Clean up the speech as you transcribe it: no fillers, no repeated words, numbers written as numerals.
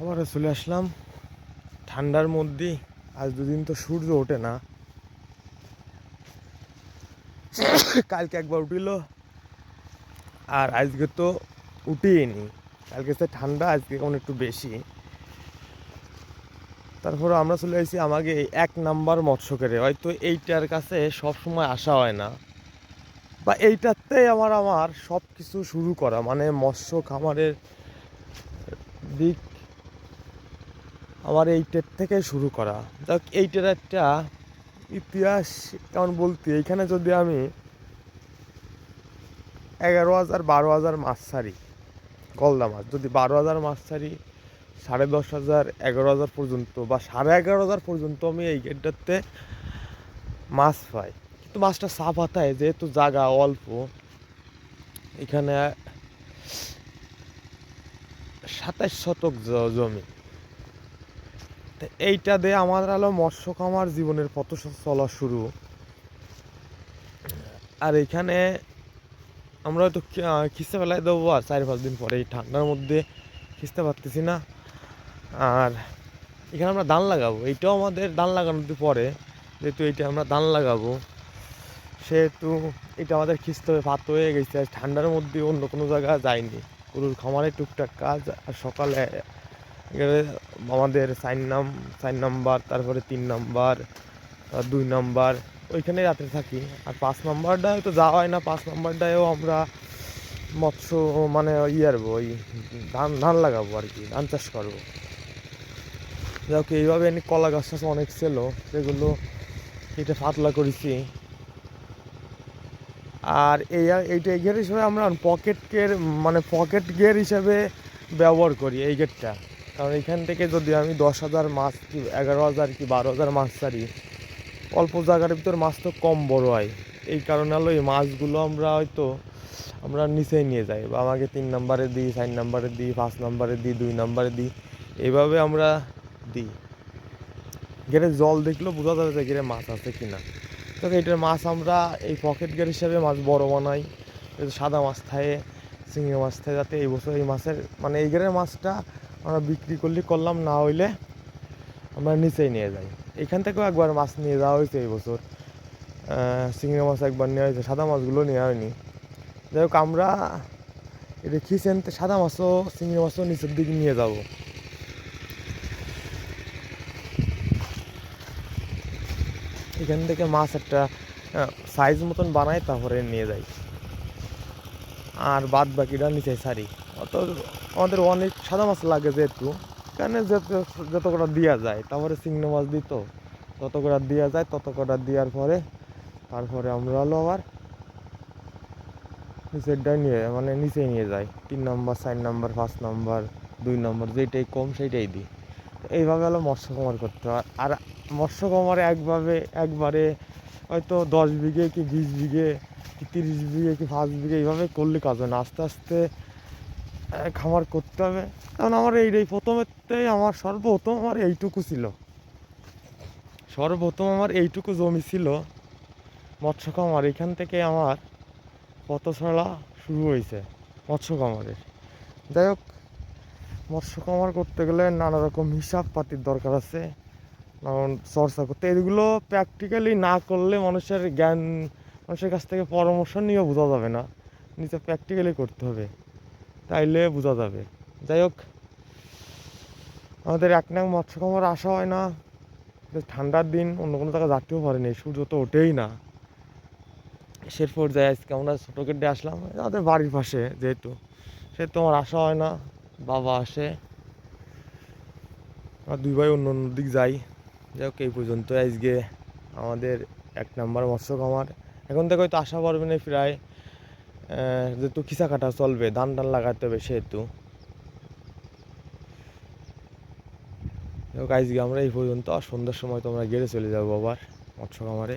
আবারও চলে আসলাম ঠান্ডার মধ্যে। আজ দুদিন তো সূর্য ওঠে না, কালকে একবার উঠিল আর আজকে তো উঠেইনি। কালকে সে ঠান্ডা, আজকে কেমন একটু বেশি। তারপরে আমরা চলে আসছি আমাকে এক নাম্বার মৎস্যকেরে, হয়তো এইটার কাছে সব সময় আসা হয় না, বা এইটাতে আমার সব কিছু শুরু করা, মানে মৎস্য খামারের দিক আমার এইটার থেকে শুরু করা। দেখ, এইটার একটা ইতিহাস কেমন বলতে, এইখানে যদি আমি 11,000 12,000 মাছ ছাড়ি, গলদা মাছ যদি 12,000 মাছ ছাড়ি, 10,500 11,000 পর্যন্ত বা 11,500 পর্যন্ত আমি এই গেটটাতে মাছ পাই। কিন্তু মাছটা সাফ হাতায়, যেহেতু জায়গা অল্প, এখানে 27 শতক জমি। তো এইটা দিয়ে আমার হলো মৎস্য খামার জীবনের পথ চলা শুরু। আর এখানে আমরা হয়তো খিস্তে ফেলাই দেবো, আর 4-5 দিন পরে এই ঠান্ডার মধ্যে খিস্তে পারতেছি না। আর এখানে আমরা ধান লাগাবো, এইটাও আমাদের ধান লাগানোর পরে, যেহেতু এইটা আমরা ধান লাগাবো সেহেতু এটা আমাদের খিস্তে ভাত হয়ে গেছে। আর ঠান্ডার মধ্যে অন্য কোনো জায়গায় যায়নি, গরুর খামারে টুকটাক কাজ। আর সকালে এখানে আমাদের 4 নাম্বার, তারপরে 3 নাম্বার, 2 নাম্বার, ওইখানে রাত্রে থাকি। আর 5 নাম্বারটা হয়তো যাওয়া হয় না, 5 নাম্বারটায়ও আমরা মৎস্য মানে আরবো, ওই ধান লাগাবো আর কি, ধান চাষ করবো। যাক, এইভাবে আমি কলা গাছ টাছ অনেক ছিল, সেগুলো কেটে পাতলা করেছি। আর এইটা এই গেট হিসেবে আমরা পকেট গের, মানে পকেট গের হিসেবে ব্যবহার করি এই গেটটা। কারণ এখান থেকে যদি আমি 10,000 মাছ কি 11,000 কি 12,000 মাছ ছাড়ি, অল্প জায়গার ভিতর মাছ তো কম বড় হয়। এই কারণে হলো এই মাছগুলো আমরা নিচেই নিয়ে যাই, বা আমাকে 3 নাম্বারে দিই, 4 নাম্বারে দিই, 5 নাম্বারে দিই, 2 নাম্বারে দিই, এইভাবে আমরা দিই। গেরে জল দেখলেও বোঝা যাবে যে গেরে মাছ আছে কিনা। তো এইটার মাছ আমরা এই পকেট গের হিসাবে মাছ বড় বানাই, সাদা মাছ থাকে, চিংড়ি মাছ থাকে, যাতে এই বছর এই মাছের মানে এই গেরের মাছটা আমরা বিক্রি করলাম, না হইলে আমরা নিচেই নিয়ে যাই। এখান থেকেও একবার মাছ নিয়ে যাওয়া হয়েছে এই বছর, চিংড়ি মাছ একবার নেওয়া হয়েছে, সাদা মাছগুলো নেওয়া হয়নি। যাই হোক, আমরা এটা খিচেন সাদা মাছও চিংড়ি মাছও নিচের দিকে নিয়ে যাব। এখান থেকে মাছ একটা সাইজ মতন বানাই, তারপরে নিয়ে যাই। আর বাদ বাকিটা নিচে ছাড়ি। অত আমাদের অনেক সাদা মাছ লাগে, যেহেতু এখানে যত কটা দেওয়া যায়, তারপরে চিংড়ি মাছ দিত, তত কটা দেওয়া যায়, তত কটা দেওয়ার পরে তারপরে আমরা হলো আবার নিচেরটাই নিচেই নিয়ে যাই। 3 নাম্বার, 4 নাম্বার, 5 নাম্বার, 2 নাম্বার, যেটাই কম সেইটাই দিই। এইভাবে হলো মৎস্য খামার করতে হয়। আর মৎস্য খামারে একবারে হয়তো 10 বিঘে কি 20 বিঘে কি 30 বিঘে কি 5 বিঘে এইভাবে করলে কাজ হয় না, আস্তে আস্তে খামার করতে হবে। কারণ আমার এই প্রথমেতেই আমার সর্বপ্রথম আমার এইটুকু জমি ছিল মৎস্য খামার। এখান থেকে আমার পথ চলা শুরু হয়েছে মৎস্য খামারের। যাই হোক, মৎস্য খামার করতে গেলে নানা রকম হিসাব পাতির দরকার আছে, কারণ চর্চা করতে, এগুলো প্র্যাকটিক্যালি না করলে মানুষের কাছ থেকে পরামর্শ নিয়ে বোঝা যাবে না, নিজে প্র্যাকটিক্যালি করতে হবে, তাইলে বোঝা যাবে। যাই হোক, আমাদের এক নং মৎস্য খামার আসা হয় না, ঠান্ডার দিন অন্য কোনো জায়গায় যাতেও পারেনি, সূর্য তো ওঠেই না। শের পর্যায়ে আজকে আমরা ছোটো গেটে আসলাম, আমাদের বাড়ির পাশে যেহেতু, সেহেতু আমার আসা হয় না, বাবা আসে, আর 2 ভাই অন্য অন্য দিক যাই। যাই হোক, এই পর্যন্ত আজকে আমাদের 1 নাম্বার মৎস্য খামার। এখন থেকে হয়তো আসা পারবে না প্রায়, যেহেতু খিচা কাটা চলবে, ধান টান লাগাতে হবে সেহেতু। যাই হোক, আজকে আমরা এই পর্যন্ত, সন্ধ্যার সময় তোমরা গেড়ে চলে যাবো আবার মৎস্য খামারে।